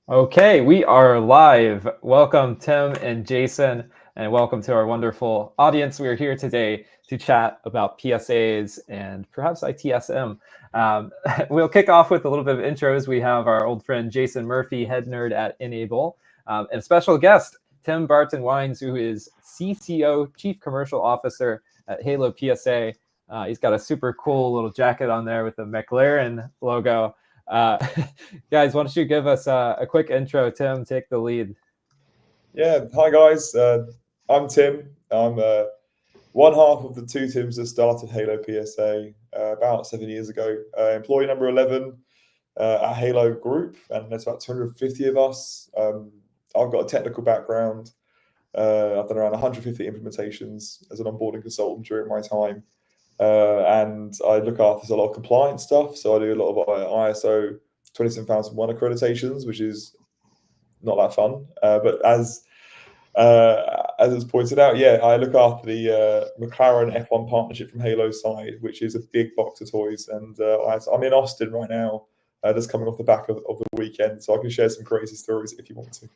Okay, we are live. Welcome, Tim and Jason, and welcome to our wonderful audience. We are here today to chat about PSAs and perhaps ITSM. We'll kick off with a little bit of intros. We have our old friend Jason Murphy, head nerd at Enable, and a special guest, Tim Barton Wines, who is CCO, Chief Commercial Officer at HaloPSA. He's got a super cool little jacket on there with the McLaren logo. Guys, why don't you give us a quick intro? Tim, take the lead. Yeah, hi guys. I'm Tim. I'm one half of the two Tims that started HaloPSA about 7 years ago. Employee number 11 at Halo Group, and there's about 250 of us. I've got a technical background. I've done around 150 implementations as an onboarding consultant during my time. And I look after a lot of compliance stuff. So I do a lot of ISO 27001 accreditations, which is not that fun. But as was pointed out, yeah, I look after the McLaren F1 partnership from Halo's side, which is a big box of toys. And I'm in Austin right now, just coming off the back of the weekend. So I can share some crazy stories if you want to.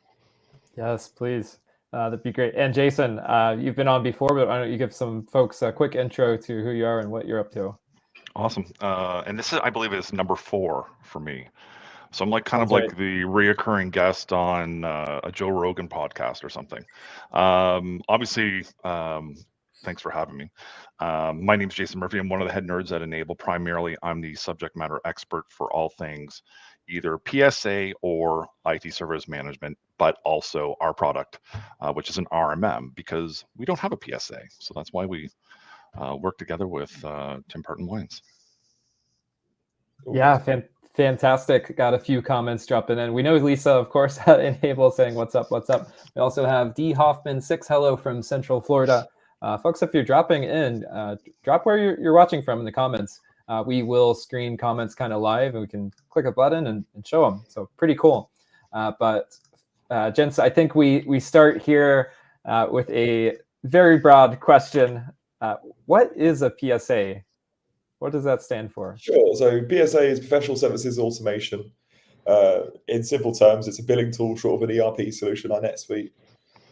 Yes, please. That'd be great. And Jason, you've been on before, but why don't you give some folks a quick intro to who you are and what you're up to? Awesome. And this is, I believe, is number 4 for me. So I'm like kind of Okay. like the reoccurring guest on a Joe Rogan podcast or something. Obviously, thanks for having me. My name is Jason Murphy. I'm one of the head nerds at Enable. Primarily, I'm the subject matter expert for all things either PSA or IT service management, but also our product, which is an RMM, because we don't have a PSA. So that's why we work together with Tim Barton Wines. Yeah, fantastic. Got a few comments dropping in. We know Lisa, of course, at Enable saying, what's up, what's up? We also have D. Hoffman, 6 hello from Central Florida. Folks, if you're dropping in, drop where you're watching from in the comments. We will screen comments kind of live, and we can click a button and show them. So pretty cool. But gents, I think we start here with a very broad question. What is a PSA? What does that stand for? Sure. So PSA is Professional Services Automation. In simple terms, it's a billing tool short of an ERP solution like NetSuite.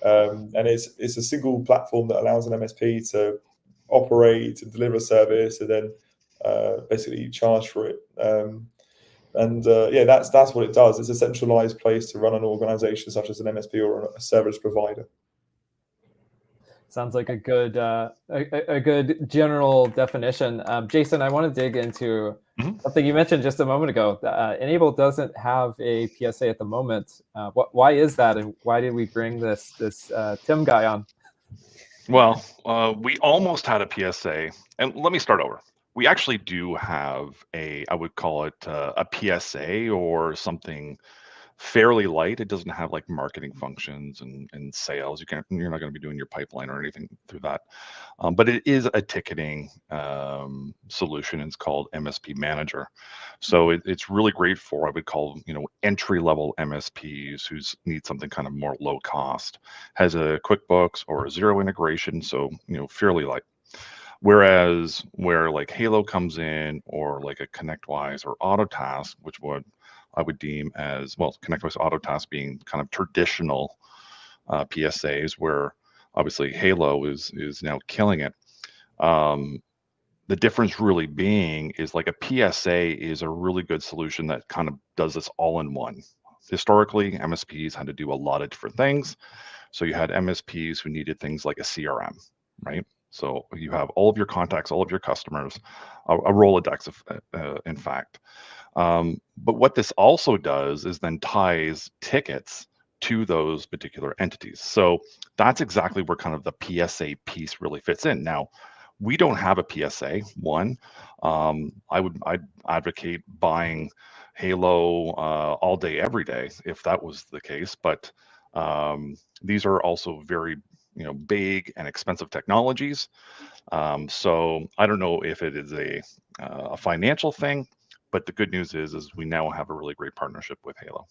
And it's a single platform that allows an MSP to operate and deliver a service and then basically charge for it. Yeah, that's what it does. It's a centralized place to run an organization such as an MSP or a service provider. Sounds like a good a good general definition. Jason, I want to dig into something you mentioned just a moment ago. Enable doesn't have a PSA at the moment. Why is that, and why did we bring this Tim guy on? Well, we almost had a PSA, and let me start over. We actually do have I would call it a PSA or something fairly light. It doesn't have like marketing functions and sales. You're not going to be doing your pipeline or anything through that. But it is a ticketing solution. It's called MSP Manager. So it's really great for, I would call, entry level MSPs who need something kind of more low cost. Has a QuickBooks or a Zero integration, so fairly light. Whereas where like Halo comes in, or like a ConnectWise or Autotask, which I would deem as, well, ConnectWise Autotask being kind of traditional PSAs, where obviously Halo is now killing it. The difference really being is like a PSA is a really good solution that kind of does this all in one. Historically, MSPs had to do a lot of different things. So you had MSPs who needed things like a CRM, right? So you have all of your contacts, all of your customers, a Rolodex, in fact. But what this also does is then ties tickets to those particular entities. So that's exactly where kind of the PSA piece really fits in. Now, we don't have a PSA. One, I'd advocate buying Halo all day, every day, if that was the case. But these are also very big and expensive technologies. So I don't know if it is a financial thing, but the good news is we now have a really great partnership with Halo.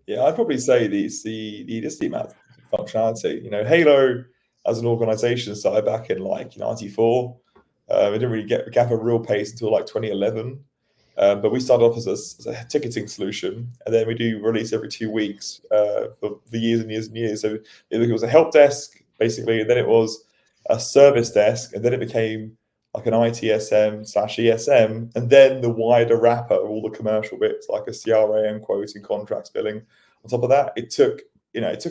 Yeah, I'd probably say the amount of functionality. Halo as an organization started back in like '94. It didn't really gather real pace until like 2011. But we started off as a ticketing solution, and then we do release every 2 weeks for years and years and years. So it was a help desk, basically, and then it was a service desk, and then it became like an ITSM/ESM, and then the wider wrapper of all the commercial bits, like a CRM, quoting, contracts, billing. On top of that, it took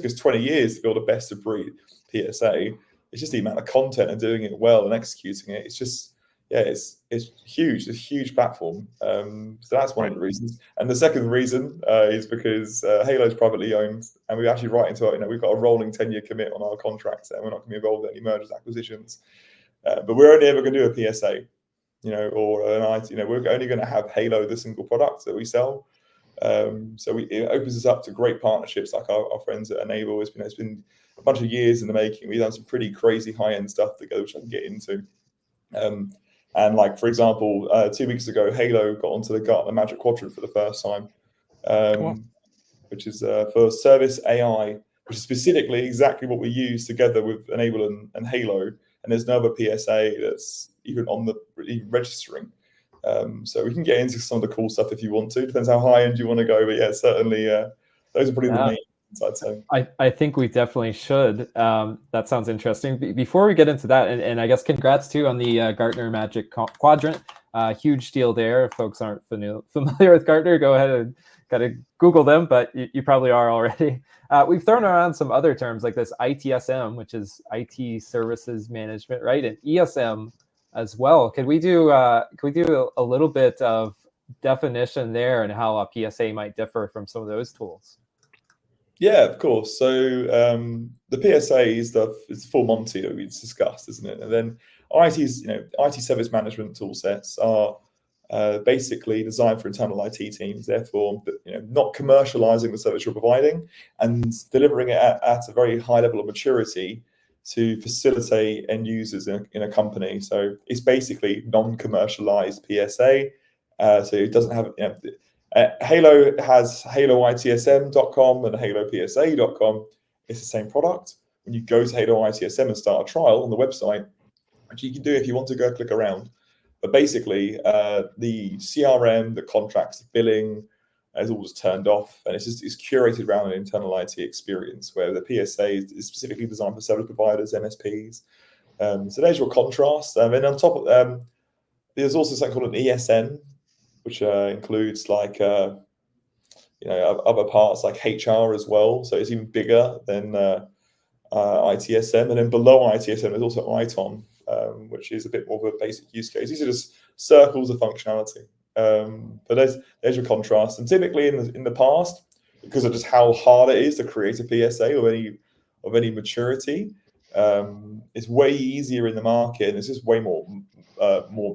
us 20 years to build a best of breed PSA. It's just the amount of content and doing it well and executing it. It's just, yeah, it's huge. It's a huge platform. So that's one of the reasons. And the second reason is because Halo is privately owned, and we actually write into it. We've got a rolling 10-year commit on our contracts, and we're not going to be involved in any mergers, acquisitions. But we're only ever going to do a PSA, or an IT. We're only going to have Halo, the single product that we sell. So it opens us up to great partnerships like our friends at Enable. It's been a bunch of years in the making. We've done some pretty crazy high-end stuff together, which I can get into. And like, for example, 2 weeks ago, Halo got onto the Gartner Magic Quadrant for the first time, which is for service AI, which is specifically exactly what we use together with Enable and Halo. And there's no other PSA that's even registering. So we can get into some of the cool stuff if you want to. Depends how high end you want to go. But yeah, certainly those are probably the main things I'd say. I think we definitely should. That sounds interesting. Before we get into that, and I guess congrats too on the Gartner Magic Quadrant. Huge deal there. If folks aren't familiar with Gartner, go ahead and gotta Google them, but you probably are already. We've thrown around some other terms like this ITSM, which is IT Services Management, right? And ESM as well. Could we do a little bit of definition there and how a PSA might differ from some of those tools? Yeah, of course. So the PSA is the full Monty that we discussed, isn't it? And then IT service management tool sets are basically designed for internal IT teams, therefore not commercializing the service you're providing and delivering it at a very high level of maturity to facilitate end users in a company. So it's basically non-commercialized PSA. So it doesn't have, Halo has HaloITSM.com and HaloPSA.com. It's the same product. When you go to Halo ITSM and start a trial on the website, which you can do if you want to go click around. But basically, the CRM, the contracts, the billing is all just turned off, and it's curated around an internal IT experience where the PSA is specifically designed for service providers, MSPs. So there's your contrast. And on top of there's also something called an ESM, which includes like other parts like HR as well. So it's even bigger than ITSM, and then below ITSM there's also ITOM. Which is a bit more of a basic use case. These are just circles of functionality. But there's your contrast. And typically in the past, because of just how hard it is to create a PSA of any maturity, it's way easier in the market, and there's just way more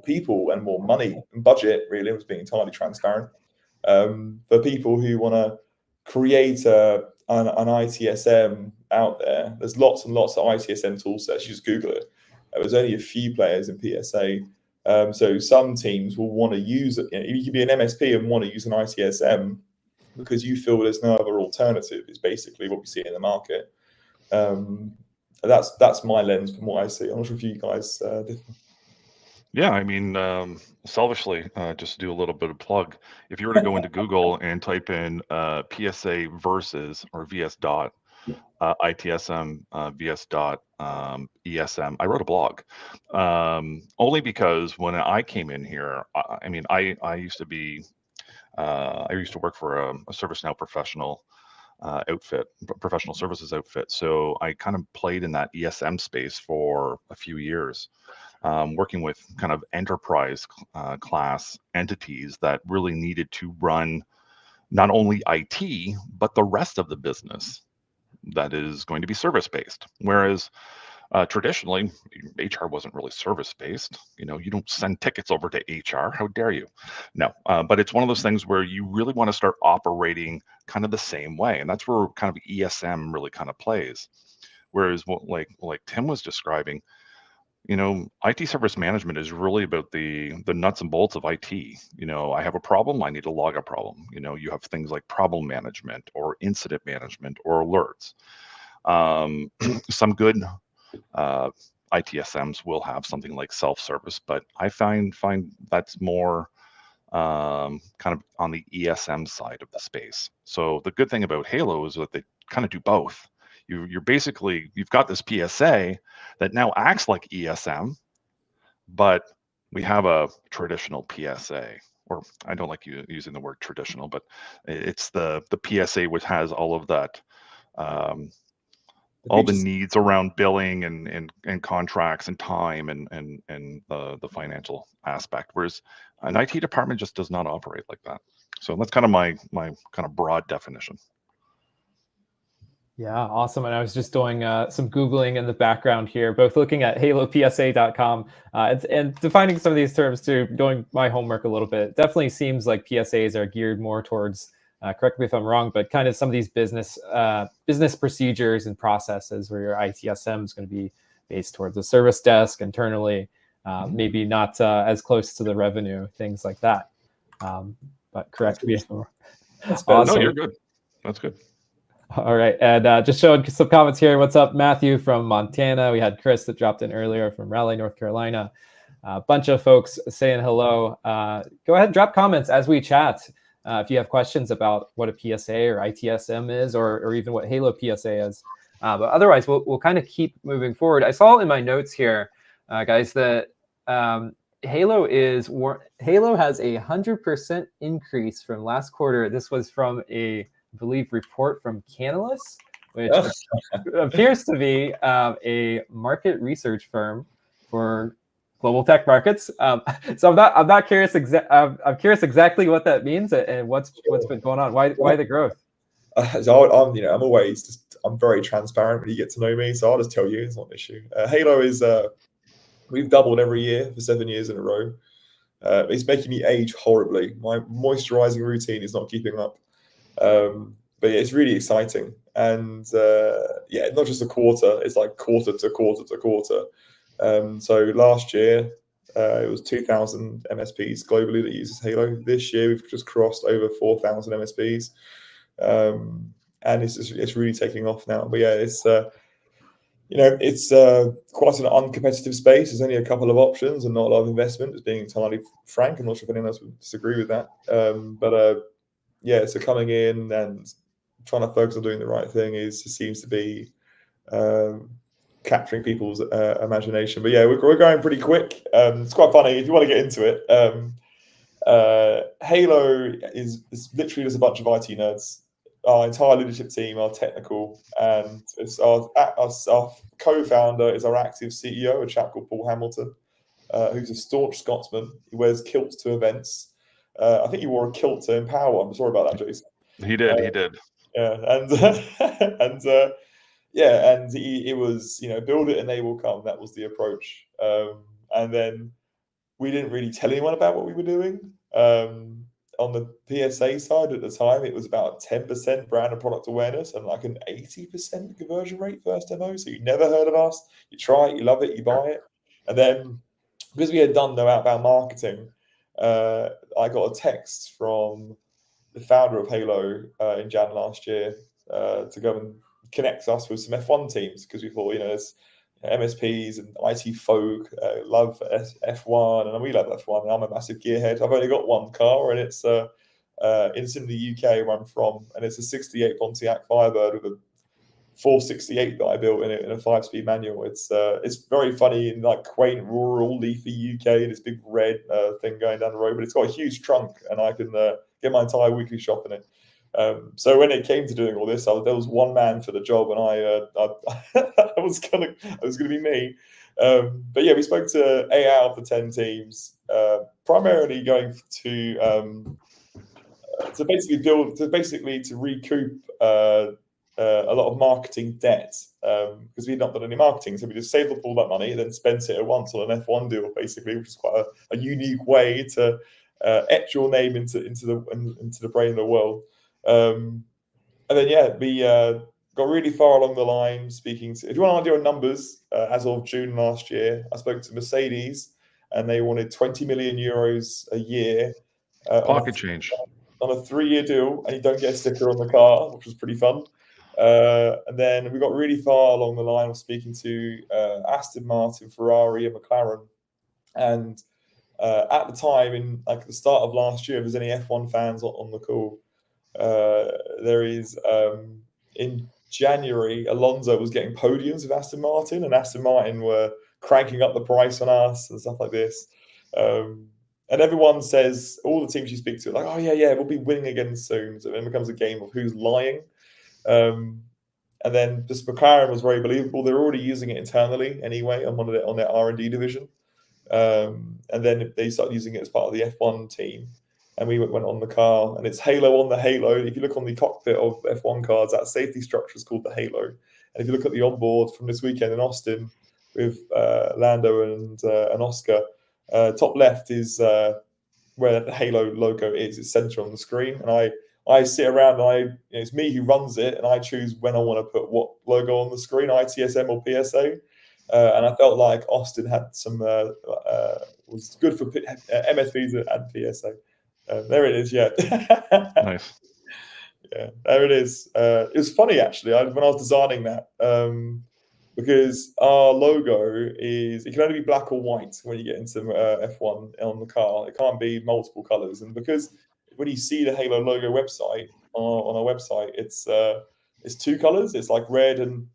people and more money and budget. Really, it was being entirely transparent for people who want to create an ITSM out there. There's lots and lots of ITSM tool sets. You just Google it. There's only a few players in PSA. So some teams will want to use it. You can be an MSP and want to use an ITSM because you feel there's no other alternative. Is basically what we see in the market. That's my lens from what I see. I'm not sure if you guys differ. Yeah, I mean, selfishly, just to do a little bit of plug, if you were to go into Google and type in PSA versus or VS dot ITSM VS dot ESM, I wrote a blog only because when I came in here, I used to be I used to work for a ServiceNow professional professional services outfit. So I kind of played in that ESM space for a few years. Working with kind of enterprise class entities that really needed to run not only IT, but the rest of the business that is going to be service-based. Whereas traditionally, HR wasn't really service-based. You don't send tickets over to HR. How dare you? No, but it's one of those things where you really want to start operating kind of the same way. And that's where kind of ESM really kind of plays. Whereas what like Tim was describing, IT service management is really about the nuts and bolts of IT. I have a problem, I need to log a problem. You have things like problem management or incident management or alerts. Some good ITSMs will have something like self-service, but I find that's more kind of on the ESM side of the space. So the good thing about Halo is that they kind of do both. You've got this PSA that now acts like ESM, but we have a traditional PSA, or I don't like using the word traditional, but it's the PSA which has all of that, all the needs around billing and contracts and time and the financial aspect, whereas an IT department just does not operate like that. So that's kind of my kind of broad definition. Yeah, awesome. And I was just doing some Googling in the background here, both looking at HaloPSA.com and defining some of these terms too, doing my homework a little bit. It definitely seems like PSAs are geared more towards, correct me if I'm wrong, but kind of some of these business procedures and processes where your ITSM is going to be based towards a service desk internally, maybe not as close to the revenue, things like that. But correct me if I'm wrong. Awesome. No, you're good. That's good. All right, and just showing some comments here. What's up, Matthew from Montana? We had Chris that dropped in earlier from Raleigh, North Carolina. A bunch of folks saying hello. Go ahead and drop comments as we chat. If you have questions about what a PSA or ITSM is, or even what HaloPSA is. But otherwise, we'll kind of keep moving forward. I saw in my notes here, guys, that Halo has a 100% increase from last quarter. This was from I believe, report from Canalys, which appears to be a market research firm for global tech markets. So I'm not curious. I'm curious exactly what that means and what's been going on. Why the growth? So I'm very transparent when you get to know me. So I'll just tell you, it's not an issue. Halo is we've doubled every year for 7 years in a row. It's making me age horribly. My moisturizing routine is not keeping up. But yeah, it's really exciting, and yeah, not just a quarter, it's like quarter to quarter to quarter. So last year it was 2,000 MSPs globally that uses Halo. This year we've just crossed over 4,000 MSPs, and it's really taking off now. But yeah, it's it's quite an uncompetitive space. There's only a couple of options and not a lot of investment. Just being entirely frank, I'm not sure if anyone else would disagree with that. But yeah, so coming in and trying to focus on doing the right thing seems to be capturing people's imagination. But yeah, we're going pretty quick. It's quite funny if you want to get into it. Halo is literally just a bunch of IT nerds. Our entire leadership team are technical, and it's our co-founder is our active CEO, a chap called Paul Hamilton, who's a staunch Scotsman. He wears kilts to events. I think he wore a kilt to Empower. I'm sorry about that, Jason. He did. He did. Yeah, and it was build it and they will come. That was the approach. And then we didn't really tell anyone about what we were doing. On the PSA side at the time, it was about 10% brand and product awareness and like an 80% conversion rate first demo. So you never heard of us. You try it, you love it, you buy it, and then because we had done no outbound marketing. I got a text from the founder of Halo in Jan last year to go and connect us with some F1 teams because we thought, there's MSPs and IT folk love F1 and we love F1. And I'm a massive gearhead. I've only got one car and it's in the UK where I'm from, and it's a 68 Pontiac Firebird with a 468 that I built in a 5-speed manual. It's very funny in like quaint rural leafy UK. This big red thing going down the road, but it's got a huge trunk, and I can get my entire weekly shop in it. So when it came to doing all this, there was one man for the job, and I was gonna be me. But yeah, we spoke to 8 out of the 10 teams, primarily going to recoup a lot of marketing debt because we'd not done any marketing, so we just saved up all that money and then spent it at once on an F1 deal, basically, which is quite a unique way to etch your name into the brain of the world. And then yeah, we got really far along the line speaking to. If you want to do numbers, as of June last year, I spoke to Mercedes, and they wanted 20 million euros a year. Pocket change. On a 3-year deal, and you don't get a sticker on the car, which was pretty fun. And then we got really far along the line of speaking to Aston Martin, Ferrari, and McLaren. And at the time, in like the start of last year, if there's any F1 fans on the call, there is in January, Alonso was getting podiums with Aston Martin, and Aston Martin were cranking up the price on us and stuff like this. And everyone says, all the teams you speak to, are like, oh yeah, we'll be winning again soon. So it becomes a game of who's lying. And then this McLaren was very believable. They're already using it internally anyway on their R&D division. And then they started using it as part of the F1 team. And we went on the car, and it's Halo on the Halo. If you look on the cockpit of F1 cars, that safety structure is called the Halo. And if you look at the onboard from this weekend in Austin with Lando and Oscar, top left is where the Halo logo is. It's central on the screen, and I sit around and it's me who runs it, and I choose when I want to put what logo on the screen, ITSM or PSA. And I felt like Austin had some was good for MSVs and PSA. There it is. Yeah. Nice. Yeah, there it is. It was funny actually when I was designing that because our logo it can only be black or white when you get into F1 on the car. It can't be multiple colors, and because when you see the Halo logo website on our website, it's two colors. It's like red and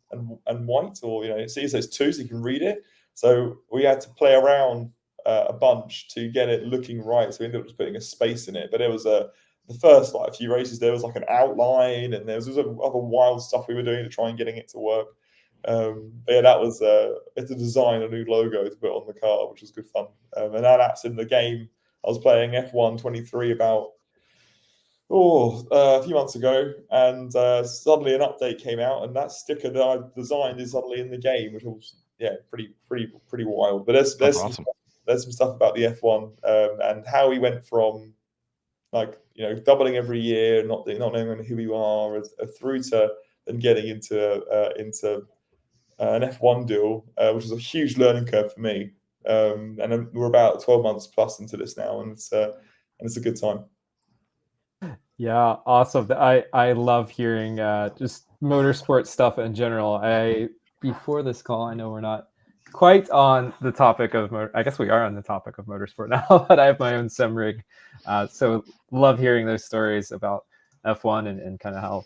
white, or it says two, so you can read it. So we had to play around a bunch to get it looking right. So we ended up just putting a space in it. But it was the first few races, there was like an outline, and there was other wild stuff we were doing to try and getting it to work. But yeah, that was to design a new logo to put on the car, which was good fun. And now that's in the game. I was playing F1 23 about a few months ago, and suddenly an update came out, and that sticker that I designed is suddenly in the game, which was pretty wild. But there's awesome. There's some stuff about the F1 and how we went from doubling every year, not knowing who we are, through to then getting into an F1 deal, which was a huge learning curve for me. And we're about 12 months plus into this now, and it's a good time. Yeah, awesome. I love hearing just motorsport stuff in general. Before this call, I know we're not quite on the topic of I guess we are on the topic of motorsport now, but I have my own sim rig. So love hearing those stories about F1 and kind of how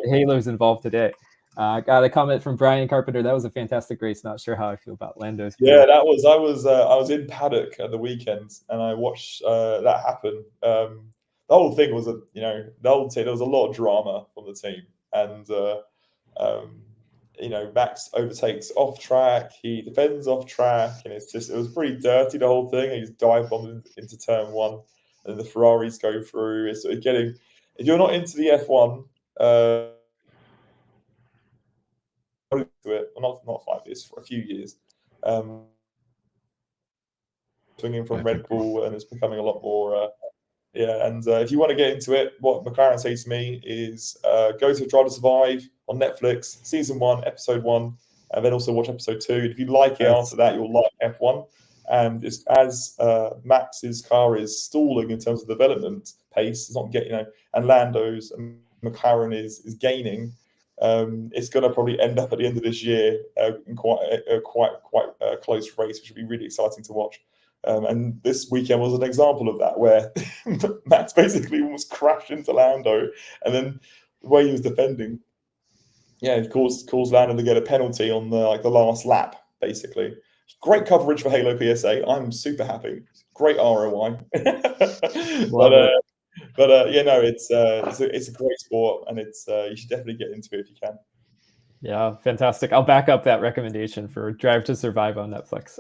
Halo's involved today. Got a comment from Brian Carpenter. That was a fantastic race. Not sure how I feel about Lando's. Yeah, that was. I was in paddock at the weekend, and I watched that happen. The whole thing was the whole team. There was a lot of drama from the team, and Max overtakes off track. He defends off track, and it was pretty dirty, the whole thing. He just dive bombed into turn one, and the Ferraris go through. It's sort of getting. If you're not into the F1. To it, well, not 5 years, for a few years, swinging from Red Bull, and it's becoming a lot more. And if you want to get into it, what McLaren say to me is go to Drive to Survive on Netflix, season 1, episode 1, and then also watch episode 2. If you like it after that, you'll like F1. And it's, as Max's car is stalling in terms of development pace, it's not getting, and Lando's and McLaren is gaining. It's going to probably end up at the end of this year in quite a close race, which will be really exciting to watch. And this weekend was an example of that, where Max basically almost crashed into Lando, and then the way he was defending, it caused Lando to get a penalty on the last lap, basically. Great coverage for HaloPSA. I'm super happy. Great ROI. It's a great sport, and you should definitely get into it if you can. Yeah, fantastic. I'll back up that recommendation for Drive to Survive on Netflix.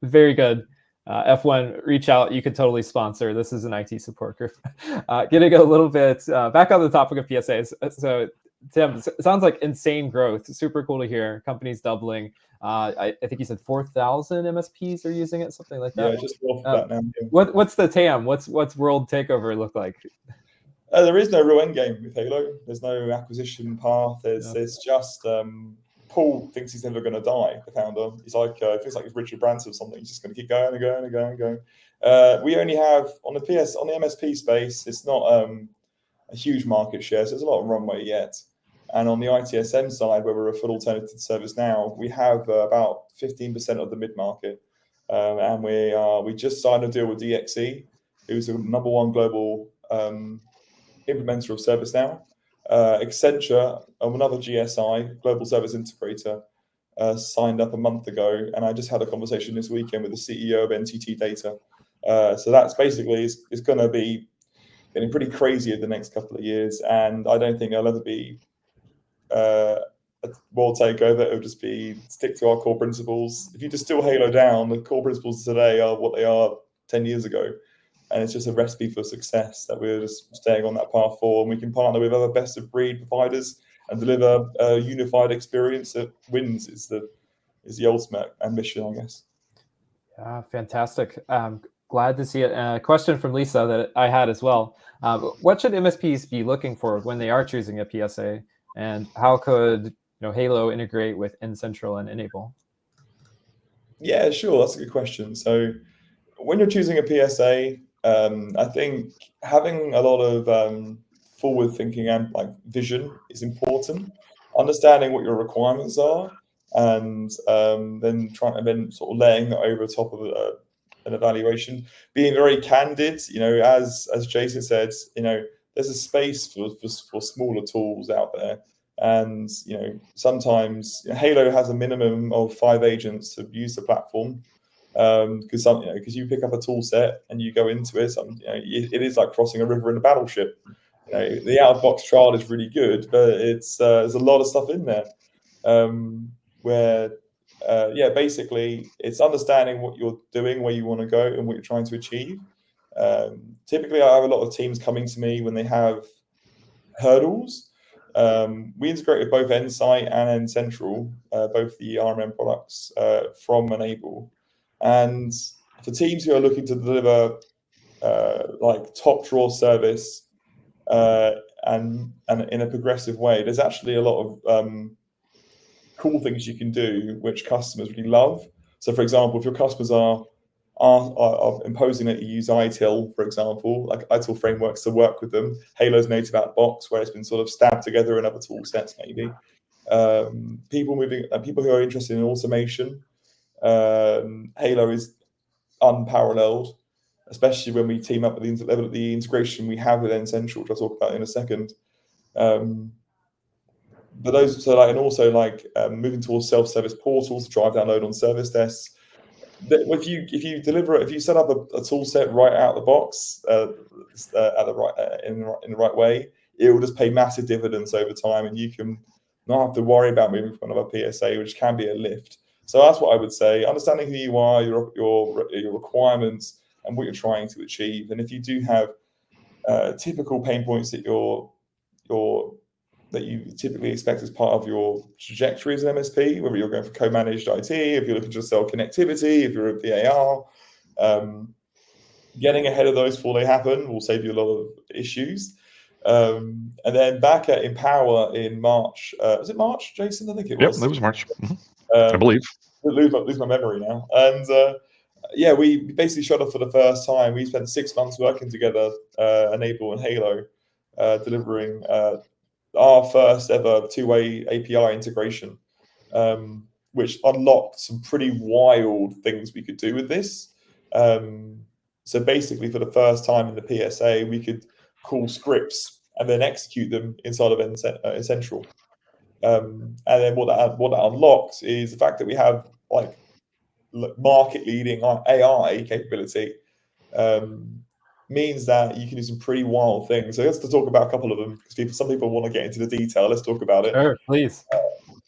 Very good. F1, reach out. You could totally sponsor. This is an IT support group. Getting a little bit back on the topic of PSAs. So, Tim, it sounds like insane growth. Super cool to hear. Companies doubling. I think you said 4,000 MSPs are using it, something like that. Yeah, just off that now. Yeah. What's the TAM? What's World Takeover look like? There is no real end game with Halo. There's no acquisition path. There's just Paul thinks he's never going to die. The founder, he's like feels like he's Richard Branson or something. He's just going to keep going and going and going and going. We only have on the MSP space. It's not a huge market share, so there's a lot of runway yet. And on the ITSM side, where we're a full alternative service now, we have about 15% of the mid market. and we just signed a deal with DXE, who's the #1 global implementer of ServiceNow. Accenture, another GSI, global service integrator, signed up a month ago, and I just had a conversation this weekend with the CEO of NTT Data. So that's basically it's going to be getting pretty crazy in the next couple of years, and I don't think there'll ever be a world takeover. It'll just be stick to our core principles. If you distill Halo down, the core principles today are what they are 10 years ago, and it's just a recipe for success that we're just staying on that path for, and we can partner with other best of breed providers and deliver a unified experience that wins is the ultimate ambition, I guess. Yeah, fantastic. Glad to see it. A question from Lisa that I had as well. What should MSPs be looking for when they are choosing a PSA, and how could Halo integrate with N-central and Enable? Yeah, sure. That's a good question. So when you're choosing a PSA, I think having a lot of forward thinking and vision is important. Understanding what your requirements are, and then sort of laying that over top of an evaluation. Being very candid, as Jason said, there's a space for smaller tools out there. And sometimes Halo has a minimum of 5 agents to use the platform, because you pick up a tool set and you go into it. It is like crossing a river in a battleship. The out-of-box trial is really good, but there's a lot of stuff in there where basically it's understanding what you're doing, where you want to go, and what you're trying to achieve. Typically, I have a lot of teams coming to me when they have hurdles. We integrate with both N-Site and N-Central, both the RMM products from Enable. And for teams who are looking to deliver top drawer service and in a progressive way, there's actually a lot of cool things you can do which customers really love. So, for example, if your customers are imposing that you use ITIL, for example, like ITIL frameworks to work with them, Halo's native out box, where it's been sort of stabbed together in other tool sets, maybe. People who are interested in automation, Halo is unparalleled, especially when we team up with the integration we have with N-Central, which I'll talk about in a second. But those, and also moving towards self-service portals to drive download on service desks. If you set up a tool set right out the box in the right way, it will just pay massive dividends over time, and you can not have to worry about moving from another PSA, which can be a lift. So that's what I would say: understanding who you are, your requirements, and what you're trying to achieve. And if you do have typical pain points that that you typically expect as part of your trajectory as an MSP, whether you're going for co-managed IT, if you're looking to sell connectivity, if you're a VAR, getting ahead of those before they happen will save you a lot of issues. And then back at Empower in March, was it March, Jason? I think it was. Yep, it was March, I believe. Lose my memory now. And we basically showed up for the first time. We spent 6 months working together, Enable and Halo, delivering our first ever two-way API integration, which unlocked some pretty wild things we could do with this. So basically, for the first time in the PSA, we could call scripts and then execute them inside of N-Central. And then what that unlocks is the fact that we have market-leading AI capability. Means that you can do some pretty wild things. So let's talk about a couple of them, because some people want to get into the detail. Let's talk about it. Sure, please.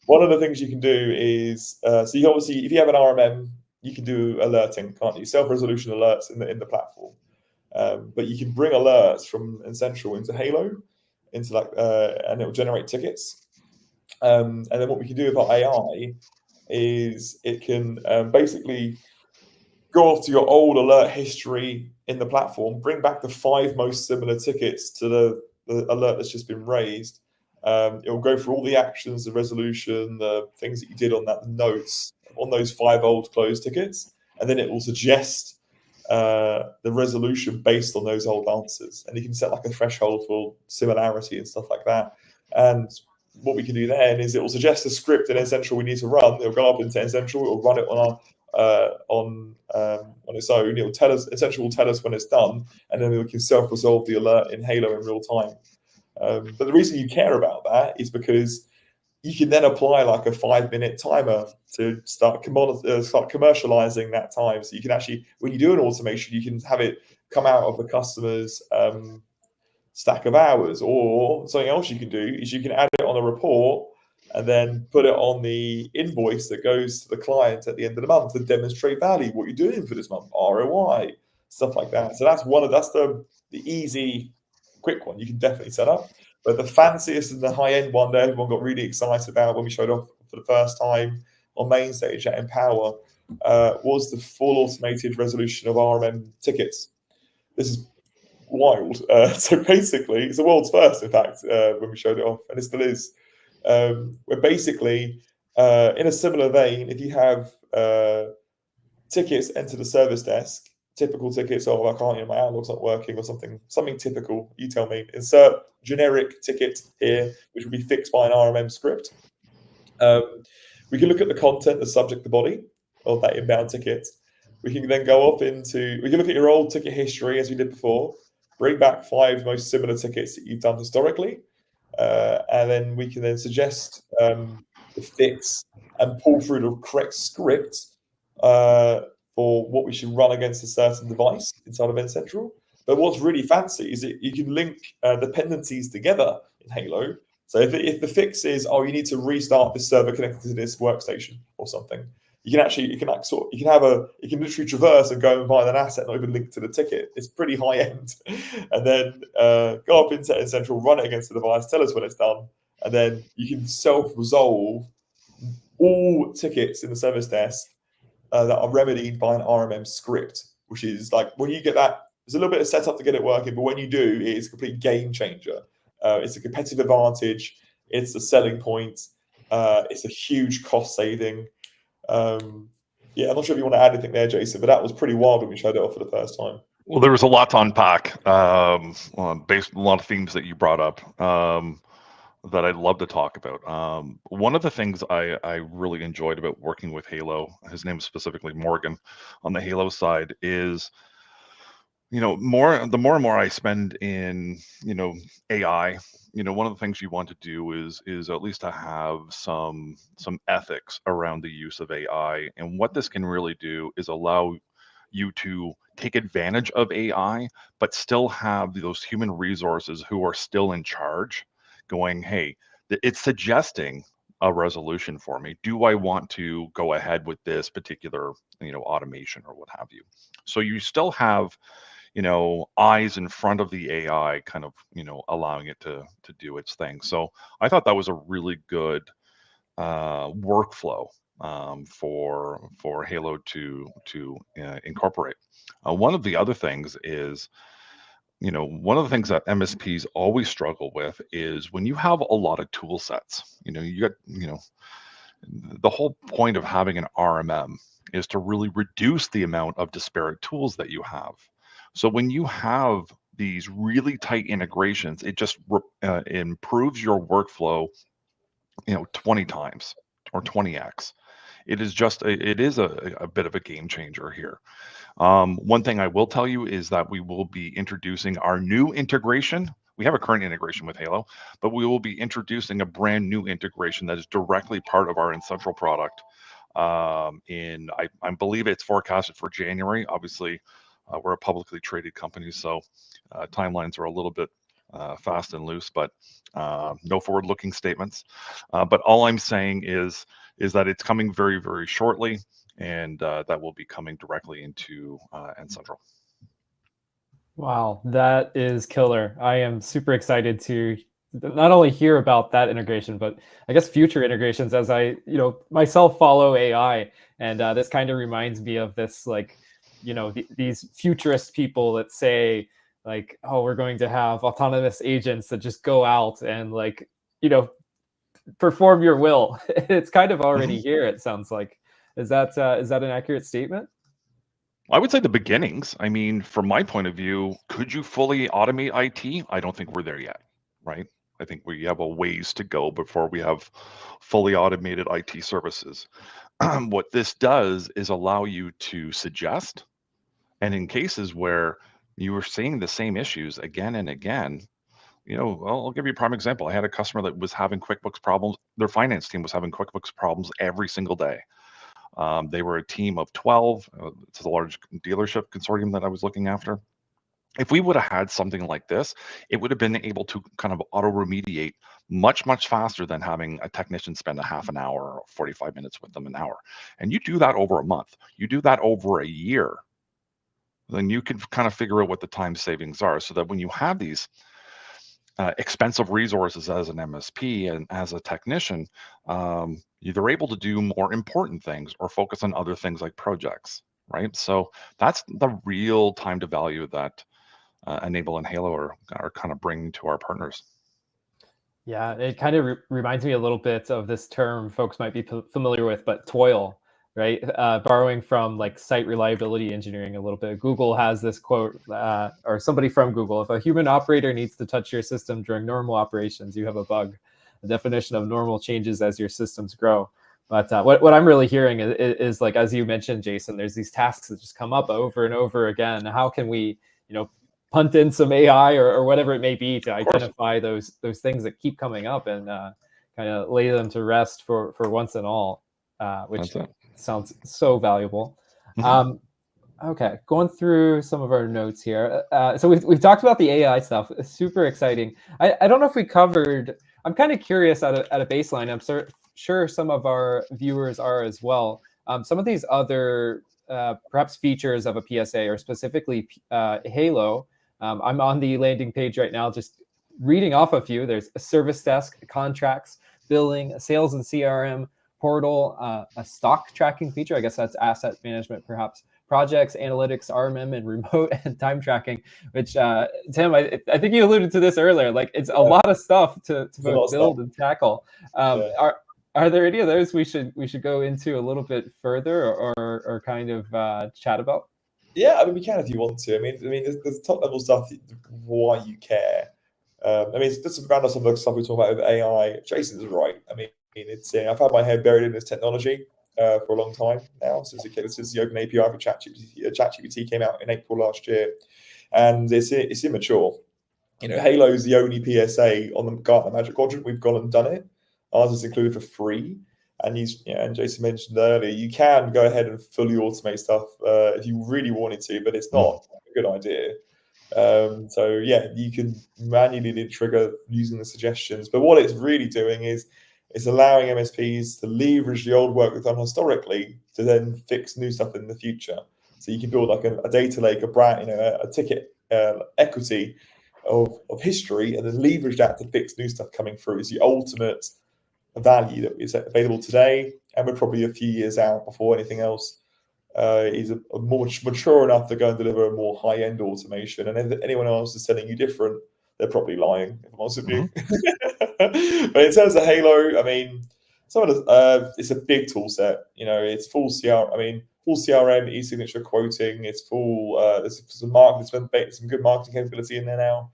One of the things you can do is, so you obviously, if you have an RMM, you can do alerting, can't you? Self-resolution alerts in the platform. But you can bring alerts from N-Central into Halo, and it will generate tickets. And then what we can do with our AI is it can basically go off to your old alert history in the platform, bring back the 5 most similar tickets to the alert that's just been raised. It will go through all the actions, the resolution, the things that you did on that, notes on those 5 old closed tickets, and then it will suggest the resolution based on those old answers. And you can set a threshold for similarity and stuff like that. And what we can do then is it will suggest a script in N-Central we need to run. It'll go up into N-Central, it will run it on on its own. It'll tell us, essentially will tell us when it's done, and then we can self-resolve the alert in Halo in real time. But the reason you care about that is because you can then apply like a 5-minute timer to start commercializing that time. So you can actually, when you do an automation, you can have it come out of the customer's stack of hours. Or something else you can do is you can add it on a report and then put it on the invoice that goes to the client at the end of the month to demonstrate value, what you're doing for this month, ROI, stuff like that. So that's the easy, quick one you can definitely set up. But the fanciest and the high-end one that everyone got really excited about when we showed off for the first time on main stage at Empower was the full automated resolution of RMM tickets. This is wild. So basically, it's the world's first, in fact, when we showed it off, and it still is. Where basically, in a similar vein, if you have tickets enter the service desk, typical tickets, oh, I can't, my Outlook's not working or something typical, you tell me, insert generic ticket here, which will be fixed by an RMM script. We can look at the content, the subject, the body of that inbound ticket. We can then go off we can look at your old ticket history as we did before, bring back 5 most similar tickets that you've done historically, and then we can then suggest the fix and pull through the correct script for what we should run against a certain device inside of End Central. But what's really fancy is that you can link dependencies together in Halo. So if the fix is, oh, you need to restart this server connected to this workstation or something, you can literally traverse and go and find an asset, not even link to the ticket. It's pretty high end. And then go up into End Central, run it against the device, tell us when it's done, and then you can self-resolve all tickets in the service desk that are remedied by an RMM script, which is like, when you get that, there's a little bit of setup to get it working, but when you do, it's a complete game changer. It's a competitive advantage. It's a selling point. It's a huge cost saving. Yeah, I'm not sure if you want to add anything there, Jason, but that was pretty wild when we showed it off for the first time. Well, there was a lot to unpack based on a lot of themes that you brought up that I'd love to talk about. One of the things I really enjoyed about working with Halo, his name is specifically Morgan, on the Halo side, is the more and more I spend in AI, one of the things you want to do is at least to have some ethics around the use of AI. And what this can really do is allow you to take advantage of AI, but still have those human resources who are still in charge going, hey, it's suggesting a resolution for me. Do I want to go ahead with this particular, automation or what have you? So you still have, eyes in front of the AI kind of, allowing it to do its thing. So I thought that was a really good workflow for Halo to incorporate. One of the other things is, one of the things that MSPs always struggle with is when you have a lot of tool sets, the whole point of having an RMM is to really reduce the amount of disparate tools that you have. So when you have these really tight integrations, it just improves your workflow, 20 times or 20x. It is a bit of a game changer here. One thing I will tell you is that we will be introducing our new integration. We have a current integration with Halo, but we will be introducing a brand new integration that is directly part of our End Central product. I believe it's forecasted for January. Obviously, we're a publicly traded company, so timelines are a little bit fast and loose, but no forward-looking statements. But all I'm saying is that it's coming very, very shortly, and that will be coming directly into End Central. Wow, that is killer. I am super excited to not only hear about that integration, but I guess future integrations, as I, myself follow AI, and this kind of reminds me of this, like, these futurist people that say, like, oh, we're going to have autonomous agents that just go out and, like, perform your will. It's kind of already here, it sounds like. Is that an accurate statement? I would say the beginnings. I mean, from my point of view, could you fully automate IT? I don't think we're there yet, right? I think we have a ways to go before we have fully automated IT services. What this does is allow you to suggest, and in cases where you are seeing the same issues again and again, I'll give you a prime example. I had a customer that was having QuickBooks problems. Their finance team was having QuickBooks problems every single day. They were a team of 12. It's a large dealership consortium that I was looking after. If we would have had something like this, it would have been able to kind of auto remediate much, much faster than having a technician spend a half an hour or 45 minutes with them an hour. And you do that over a month, you do that over a year, then you can kind of figure out what the time savings are, so that when you have these expensive resources as an MSP and as a technician, they're able to do more important things or focus on other things like projects, right? So that's the real time to value that Enable and Halo are kind of bringing to our partners. Yeah, it kind of reminds me a little bit of this term folks might be familiar with, but toil, right? Borrowing from like site reliability engineering a little bit. Google has this quote, or somebody from Google: if a human operator needs to touch your system during normal operations, you have a bug. The definition of normal changes as your systems grow. But what I'm really hearing is like, as you mentioned, Jason, there's these tasks that just come up over and over again. How can we, punt in some AI or whatever it may be to identify those things that keep coming up and kind of lay them to rest for once and all, which sounds so valuable. Mm-hmm. Okay, going through some of our notes here. So we've talked about the AI stuff. It's super exciting. I don't know if we covered. I'm kind of curious at a baseline. I'm sure some of our viewers are as well. Some of these other perhaps features of a PSA, or specifically Halo. I'm on the landing page right now, just reading off a few. There's a service desk, contracts, billing, sales and CRM, portal, a stock tracking feature. I guess that's asset management, perhaps. Projects, analytics, RMM, and remote and time tracking, which, Tim, I think you alluded to this earlier. Like, it's a lot of stuff to both build and tackle. Are there any of those we should go into a little bit further or kind of chat about? Yeah, I mean, we can if you want to. I mean, there's top level stuff. Why you care? I mean, it's just around some of the stuff we talk about with AI. Jason's right. I mean, it's I've had my head buried in this technology for a long time now, since the open API for ChatGPT came out in April last year, and it's immature. Halo is the only PSA on the Gartner Magic Quadrant. We've gone and done it. Ours is included for free. And and Jason mentioned earlier, you can go ahead and fully automate stuff if you really wanted to, but it's not a good idea. So yeah, you can manually trigger using the suggestions. But what it's really doing is it's allowing MSPs to leverage the old work we've done historically to then fix new stuff in the future. So you can build like a data lake, a brand, a ticket equity of history, and then leverage that to fix new stuff coming through. Is the ultimate value that is available today, and we're probably a few years out before anything else is more mature enough to go and deliver a more high-end automation. And if anyone else is telling you different, they're probably lying, if I'm honest with you. But in terms of Halo, I mean, some of the it's a big tool set. It's full full CRM, e-signature quoting. It's full. There's some good marketing capability in there now.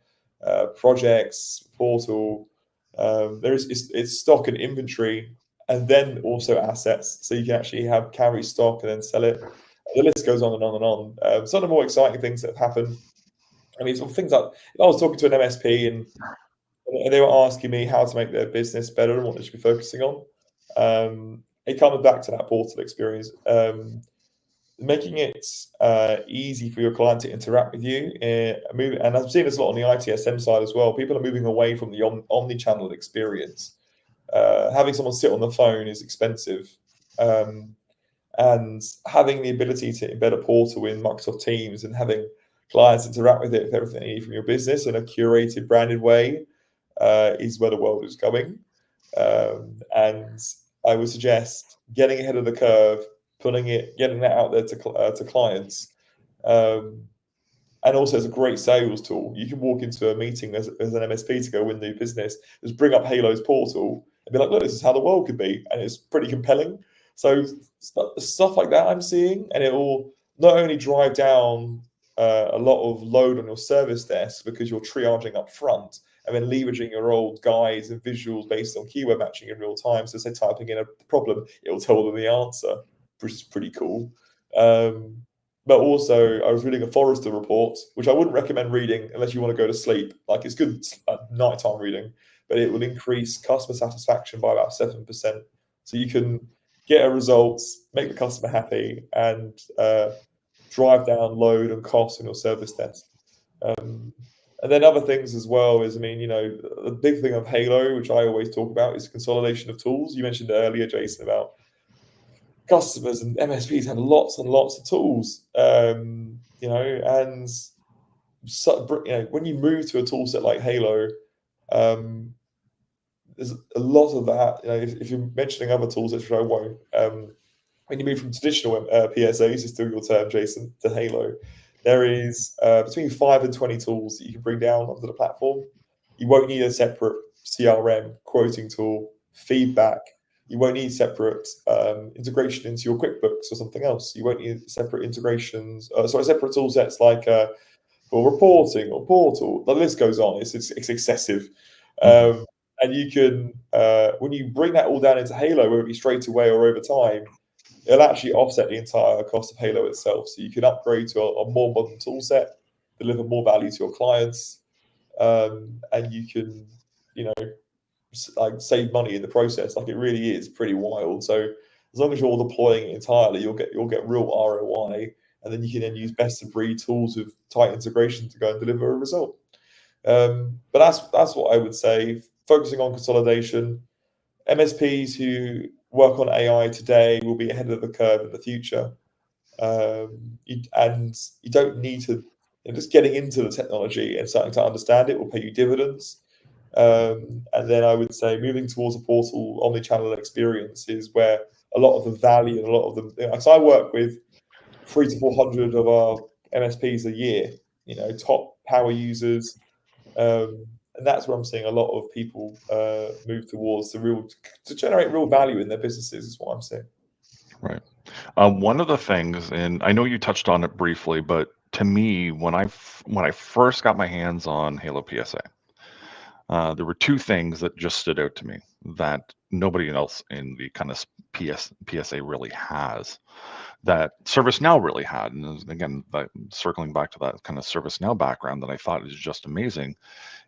Projects, portal. It's stock and inventory, and then also assets, so you can actually carry stock and then sell it. The list goes on and on and on. Some of the more exciting things that have happened, I mean, some things like, I was talking to an MSP and they were asking me how to make their business better and what they should be focusing on. It comes back to that portal experience, making it easy for your client to interact with you. And I've seen this a lot on the ITSM side as well. People are moving away from the omni-channel experience. Having someone sit on the phone is expensive. And having the ability to embed a portal in Microsoft Teams and having clients interact with it with everything you need from your business in a curated, branded way is where the world is going. And I would suggest getting ahead of the curve, getting that out there to clients. And also, it's a great sales tool. You can walk into a meeting as an MSP to go win new business, just bring up Halo's portal and be like, look, this is how the world could be. And it's pretty compelling. So stuff like that I'm seeing, and it will not only drive down a lot of load on your service desk because you're triaging up front and then leveraging your old guides and visuals based on keyword matching in real time. So say typing in a problem, it'll tell them the answer, which is pretty cool. But also, I was reading a Forrester report, which I wouldn't recommend reading unless you want to go to sleep. Like, it's good at nighttime reading, but it will increase customer satisfaction by about 7%. So you can get a result, make the customer happy, and drive down load and cost in your service desk. And then other things as well is, I mean, the big thing of Halo, which I always talk about, is consolidation of tools. You mentioned earlier, Jason, about customers and MSPs have lots and lots of tools, and when you move to a tool set like Halo, there's a lot of that. If you're mentioning other tools, which I won't, when you move from traditional PSAs, is still your term, Jason, to Halo, there is between 5 and 20 tools that you can bring down onto the platform. You won't need a separate CRM, quoting tool, feedback. You won't need separate integration into your QuickBooks or something else. You won't need separate integrations, separate tool sets like for reporting or portal. The list goes on. It's excessive. And you can, when you bring that all down into Halo, whether it be straight away or over time, it'll actually offset the entire cost of Halo itself. So you can upgrade to a more modern tool set, deliver more value to your clients, and you can, like, save money in the process. Like, it really is pretty wild. So as long as you're deploying it entirely, you'll get real ROI, and then you can then use best of breed tools with tight integration to go and deliver a result. But that's what I would say. Focusing on consolidation. MSPs who work on AI today will be ahead of the curve in the future. You don't need to, just getting into the technology and starting to understand it will pay you dividends. And then I would say moving towards a portal omnichannel experience is where a lot of the value and a lot of them. So I work with 300 to 400 of our MSPs a year, top power users. And that's where I'm seeing a lot of people move towards to generate real value in their businesses, is what I'm seeing. Right. One of the things, and I know you touched on it briefly, but to me, when I first got my hands on HaloPSA, there were two things that just stood out to me that nobody else in the kind of PSA really has, that ServiceNow really had. And again, circling back to that kind of ServiceNow background that I thought is just amazing,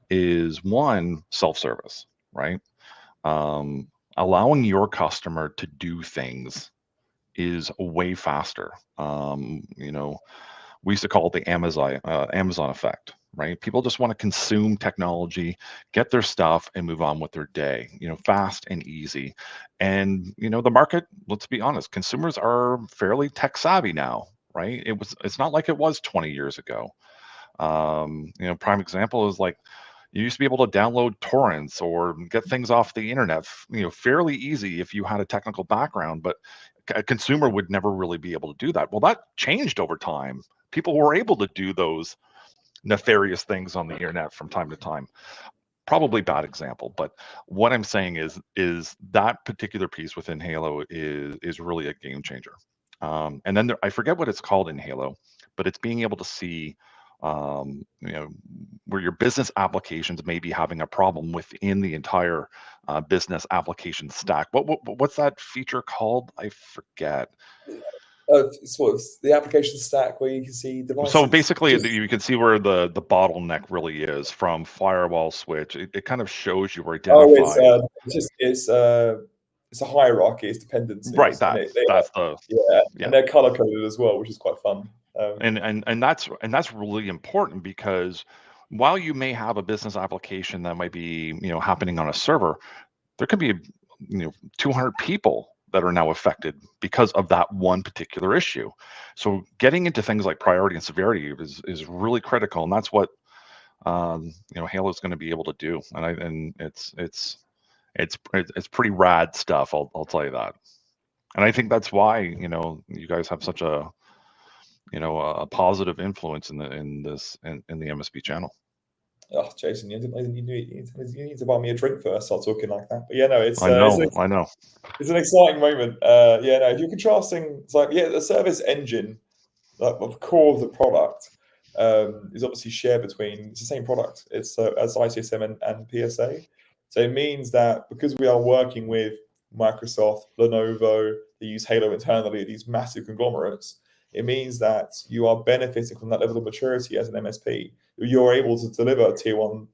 is one, self-service, right? Allowing your customer to do things is way faster. We used to call it the Amazon effect, right? People just want to consume technology, get their stuff, and move on with their day, fast and easy. And the market, let's be honest, consumers are fairly tech savvy now, right? It's not like it was 20 years ago. Prime example is like, you used to be able to download torrents or get things off the internet, fairly easy if you had a technical background, but a consumer would never really be able to do that. Well, that changed over time. People were able to do those nefarious things on the internet from time to time. Probably bad example, but what I'm saying is that particular piece within Halo is really a game changer. And then I forget what it's called in Halo, but it's being able to see where your business applications may be having a problem within the entire business application stack. What's that feature called? I forget. It's the application stack where you can see devices. So basically, you can see where the bottleneck really is from firewall switch. It kind of shows you where identify. Oh, it's a hierarchy. It's dependencies. Right. And they're color coded as well, which is quite fun. And that's really important, because while you may have a business application that might be happening on a server, there could be 200 people that are now affected because of that one particular issue. So getting into things like priority and severity is really critical, and that's what Halo is going to be able to do. And it's pretty rad stuff. I'll tell you that. And I think that's why you guys have such a positive influence in the MSP channel. Oh, Jason, you need to buy me a drink first. Start talking like that. But yeah, no, it's I know. It's an exciting moment. If you're contrasting, it's like the service engine, like the core of the product, is obviously shared between, it's the same product. It's as ITSM and PSA. So it means that because we are working with Microsoft, Lenovo, they use Halo internally, these massive conglomerates, it means that you are benefiting from that level of maturity as an MSP. You're able to deliver tier 1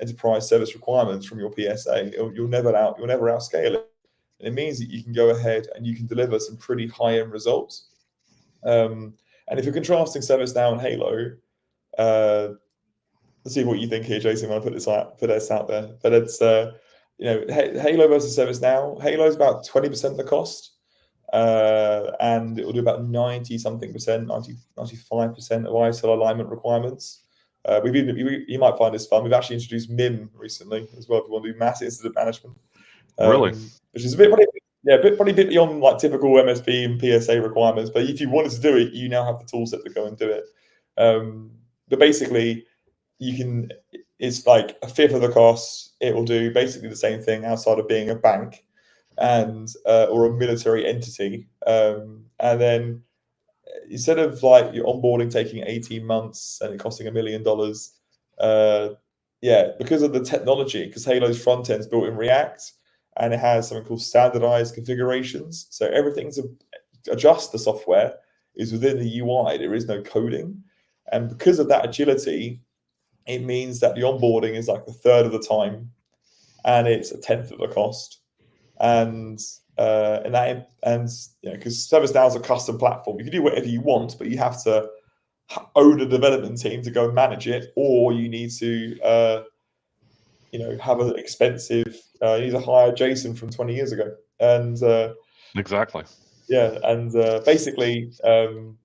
enterprise service requirements from your PSA. You'll never outscale it. And it means that you can go ahead and you can deliver some pretty high-end results. And if you're contrasting ServiceNow and Halo, let's see what you think here, Jason. When I put this out there, but it's Halo versus ServiceNow. Halo is about 20% of the cost, and it will do about 90-something percent, 95% of ISO alignment requirements. You might find this fun. We've actually introduced MIM recently as well. If you want to do mass incident management, Really, which is a bit probably a bit beyond like typical MSP and PSA requirements. But if you wanted to do it, you now have the tool set to go and do it. But basically, it's like a fifth of the cost. It will do basically the same thing outside of being a bank and or a military entity. And then instead of like your onboarding taking 18 months and it costing $1 million, because of the technology, because Halo's front end is built in React and it has something called standardized configurations. So everything to adjust the software is within the UI. There is no coding. And because of that agility, it means that the onboarding is like a third of the time and it's a tenth of the cost. And because ServiceNow is a custom platform, you can do whatever you want, but you have to own a development team to go and manage it, or you need to have an expensive. You need to hire Jason from 20 years ago, and exactly. Yeah, and basically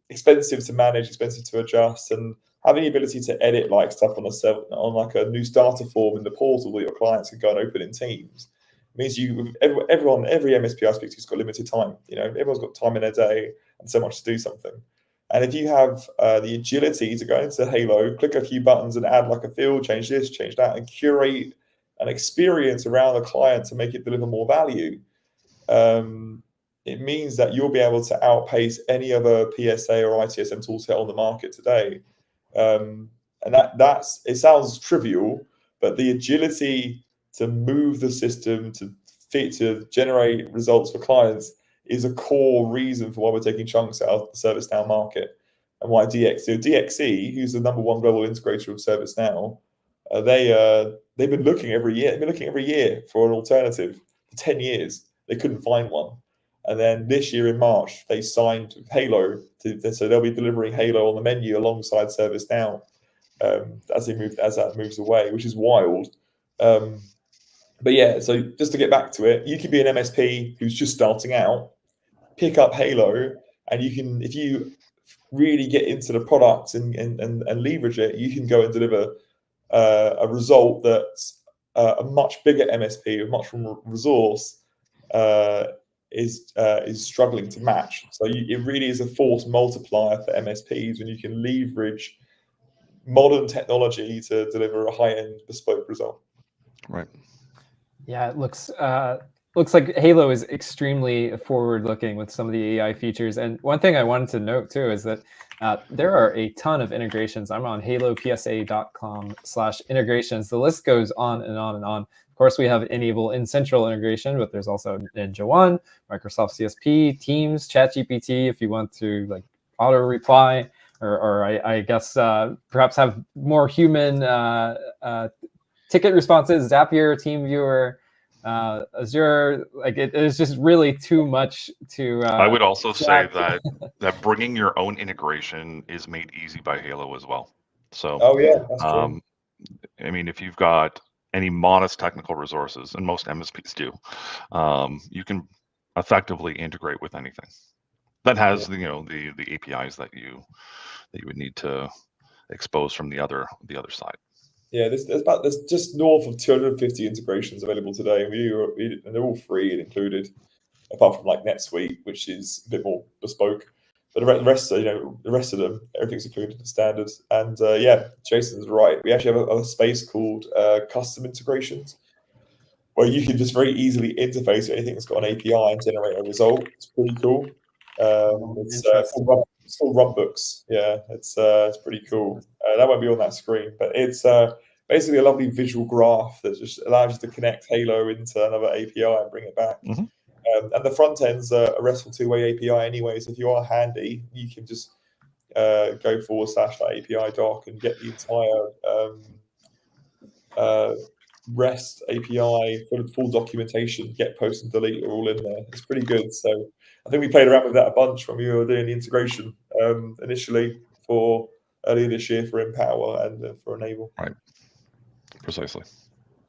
expensive to manage, expensive to adjust, and having the ability to edit like stuff on like a new starter form in the portal that your clients can go and open in Teams means every MSP I speak to has got limited time. Everyone's got time in their day and so much to do something. And if you have the agility to go into Halo, click a few buttons and add like a field, change this, change that, and curate an experience around the client to make it deliver more value, it means that you'll be able to outpace any other PSA or ITSM toolset on the market today. And it sounds trivial, but the agility to move the system to generate results for clients is a core reason for why we're taking chunks out of the ServiceNow market and why DXC, who's the #1 global integrator of ServiceNow, they've been looking every year for an alternative for 10 years. They couldn't find one. And then this year in March, they signed Halo, so they'll be delivering Halo on the menu alongside ServiceNow as that moves away, which is wild. But yeah, so just to get back to it, you could be an MSP who's just starting out, pick up Halo, and you can, if you really get into the product and leverage it, you can go and deliver a result that's a much bigger MSP with much more resource is struggling to match. So it really is a force multiplier for MSPs when you can leverage modern technology to deliver a high-end bespoke result. Right. Yeah, it looks like Halo is extremely forward-looking with some of the AI features. And one thing I wanted to note too is that there are a ton of integrations. I'm on halopsa.com/integrations. The list goes on and on and on. Of course, we have Enable N-Central integration, but there's also Ninja One, Microsoft CSP, Teams, ChatGPT, if you want to like auto reply, or I guess perhaps have more human ticket responses, Zapier, TeamViewer, Azure. Like it is just really too much to. I would also say that bringing your own integration is made easy by Halo as well. So, oh yeah, that's true. I mean, if you've got any modest technical resources, and most MSPs do, you can effectively integrate with anything that has the APIs that you would need to expose from the other side. Yeah, there's just north of 250 integrations available today, and they're all free and included, apart from like NetSuite, which is a bit more bespoke. But the rest of them, everything's included in standard. And yeah, Jason's right. We actually have a space called custom integrations, where you can just very easily interface with anything that's got an API and generate a result. It's pretty cool. It's It's called runbooks. Yeah, it's pretty cool. That won't be on that screen, but it's basically a lovely visual graph that just allows you to connect Halo into another API and bring it back. Mhm. And the front end's a RESTful two-way API anyway, so if you are handy, you can just go / that API doc and get the entire REST API full documentation, get, post, and delete are all in there. It's pretty good. So I think we played around with that a bunch when we were doing the integration initially for earlier this year for Empower and for Enable. Right. Precisely.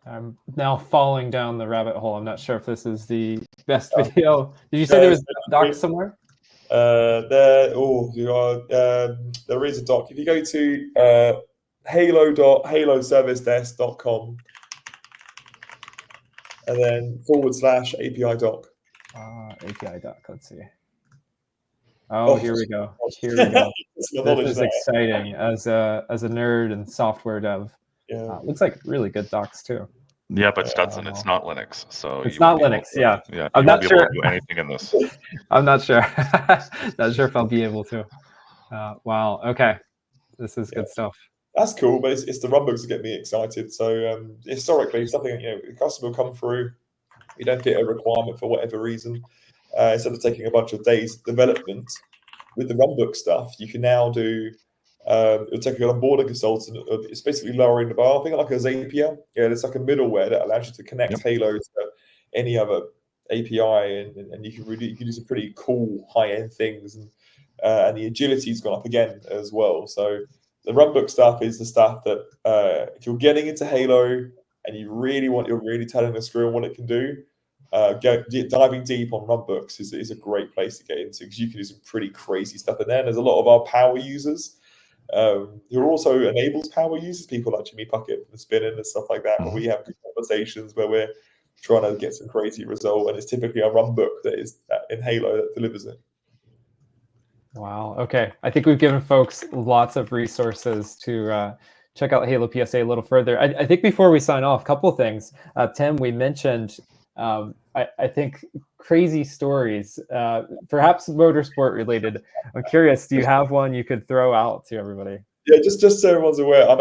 I'm now falling down the rabbit hole. I'm not sure if this is the best video. Did you say there was a doc somewhere? There is a doc. If you go to halo.haloservicedesk.com and then / API doc. API doc. Let's see. Oh, here we go. Here we go. This is exciting. As a nerd and software dev, looks like really good docs too. Yeah, but Studson, it's not Linux, so it's not Linux. Yeah, I'm not sure. Able to do anything in this. I'm not sure. Not sure if I'll be able to. Wow. Okay, this is good stuff. That's cool, but it's the runbooks that get me excited. So historically, something the customer will come through, you don't get a requirement for whatever reason. Instead of taking a bunch of days development with the runbook stuff, you can now do. It'll take an onboarding consultant. It's basically lowering the bar. I think like a Zapier. Yeah, it's like a middleware that allows you to connect Halo to any other API, and you can do some pretty cool high-end things, and the agility's gone up again as well. So the runbook stuff is the stuff that if you're getting into Halo and you're really telling the screw on what it can do, diving deep on runbooks is a great place to get into, because you can do some pretty crazy stuff in there. There's a lot of our power users who are also enables power users, people like Jimmy Puckett from Spinning and stuff like that. Where we have good conversations where we're trying to get some crazy result, and it's typically a runbook that is in Halo that delivers it. Wow. Okay. I think we've given folks lots of resources to check out HaloPSA a little further. I think before we sign off, a couple of things. Tim, we mentioned, I think, crazy stories, perhaps motorsport related. I'm curious, do you have one you could throw out to everybody? Yeah, just so everyone's aware, I'm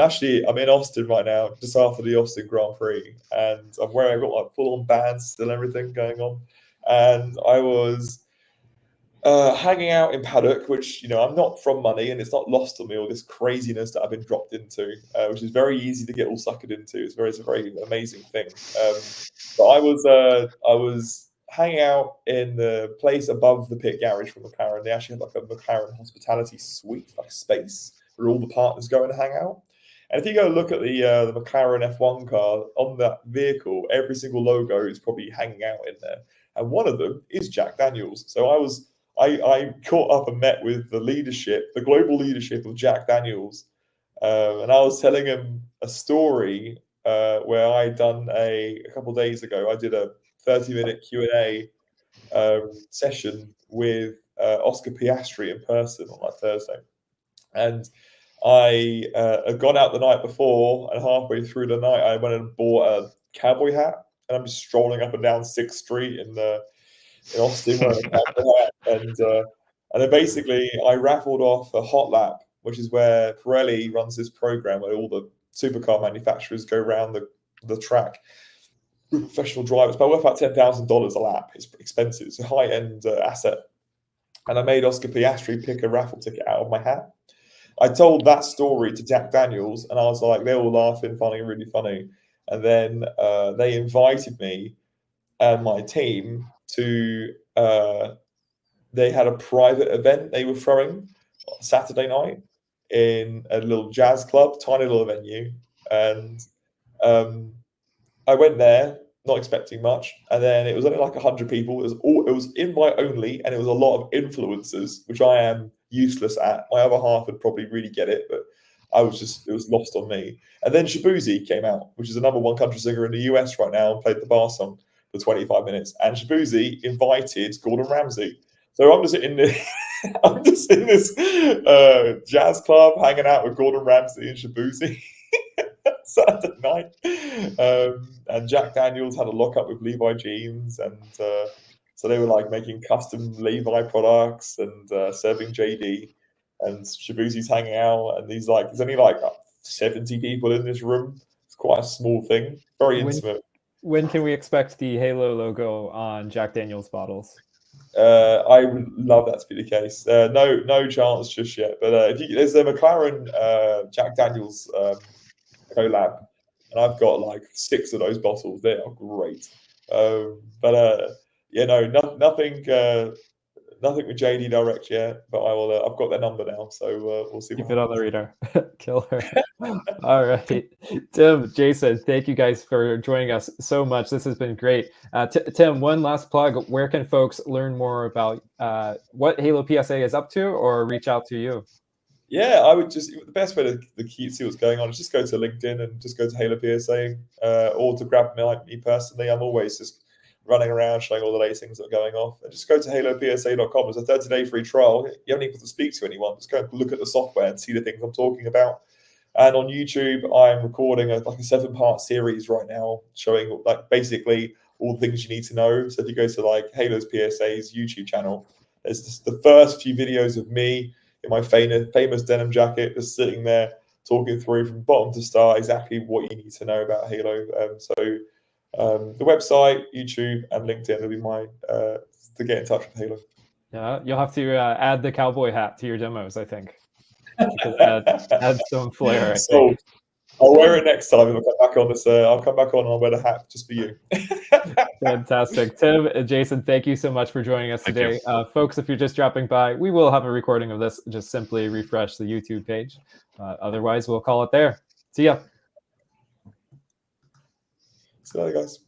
in Austin right now, just after the Austin Grand Prix, and I've got like full-on bands still, everything going on, and I was hanging out in paddock, which I'm not from money, and it's not lost on me all this craziness that I've been dropped into, which is very easy to get all suckered into. It's a very amazing thing. But I was hanging out in the place above the pit garage from McLaren. They actually had like a McLaren hospitality suite, like a space where all the partners go and hang out. And if you go look at the McLaren F1 car, on that vehicle, every single logo is probably hanging out in there, and one of them is Jack Daniels. So I caught up and met with the global leadership of Jack Daniels, and I was telling him a story where I'd done a couple of days ago. I did a 30-minute Q&A session with Oscar Piastri in person on like Thursday, and I had gone out the night before, and halfway through the night, I went and bought a cowboy hat, and I'm just strolling up and down 6th Street in Austin wearing a cowboy hat, and then basically I raffled off a hot lap, which is where Pirelli runs this program where all the supercar manufacturers go around the track with professional drivers. But worth about $10,000 a lap. It's expensive. It's a high-end asset. And I made Oscar Piastri pick a raffle ticket out of my hat. I told that story to Jack Daniels, and I was like, they were laughing, finding it really funny. And then they invited me and my team to, they had a private event they were throwing on Saturday night in a little jazz club, tiny little venue. And I went there, not expecting much. And then it was only like 100 people. It was invite only, and it was a lot of influencers, which I am useless at. My other half would probably really get it, but it was lost on me. And then Shabuzi came out, which is a #1 country singer in the US right now, and played the bar song for 25 minutes. And Shabuzi invited Gordon Ramsay. So I'm just in this jazz club hanging out with Gordon Ramsay and Shabuzi Saturday night. And Jack Daniels had a lockup with Levi Jeans, and so they were like making custom Levi products and serving JD. and Shibuzi's hanging out, and there's only like 70 people in this room. It's quite a small thing, very intimate. When can we expect the Halo logo on Jack Daniel's bottles? I would love that to be the case. No chance just yet. But there's a McLaren Jack Daniel's collab, and I've got like 6 of those bottles. They are great. Nothing with JD direct yet. But I will. I've got their number now, so we'll see. Keep it on the radar. Killer. All right, Tim, Jason, thank you guys for joining us so much. This has been great. Tim, one last plug. Where can folks learn more about what HaloPSA is up to, or reach out to you? Yeah, I would the best way to see what's going on is just go to LinkedIn and just go to HaloPSA, or to grab me personally. I'm always just running around showing all the latest things that are going off. And just go to halopsa.com. It's a 30-day free trial. You don't need to speak to anyone. Just go and look at the software and see the things I'm talking about. And on YouTube, I'm recording a 7-part series right now, showing basically all the things you need to know. So if you go to Halo's PSA's YouTube channel, there's just the first few videos of me in my famous denim jacket, just sitting there talking through from bottom to start exactly what you need to know about Halo. The website, YouTube, and LinkedIn will be mine to get in touch with Halo. Yeah, you'll have to add the cowboy hat to your demos, I think. Add some flair. So I'll wear it next time. If I come back on this, I'll come back on and I'll wear the hat just for you. Fantastic. Tim and Jason, thank you so much for joining us today. Folks, if you're just dropping by, we will have a recording of this. Just simply refresh the YouTube page. Otherwise, we'll call it there. See ya. See you later, guys.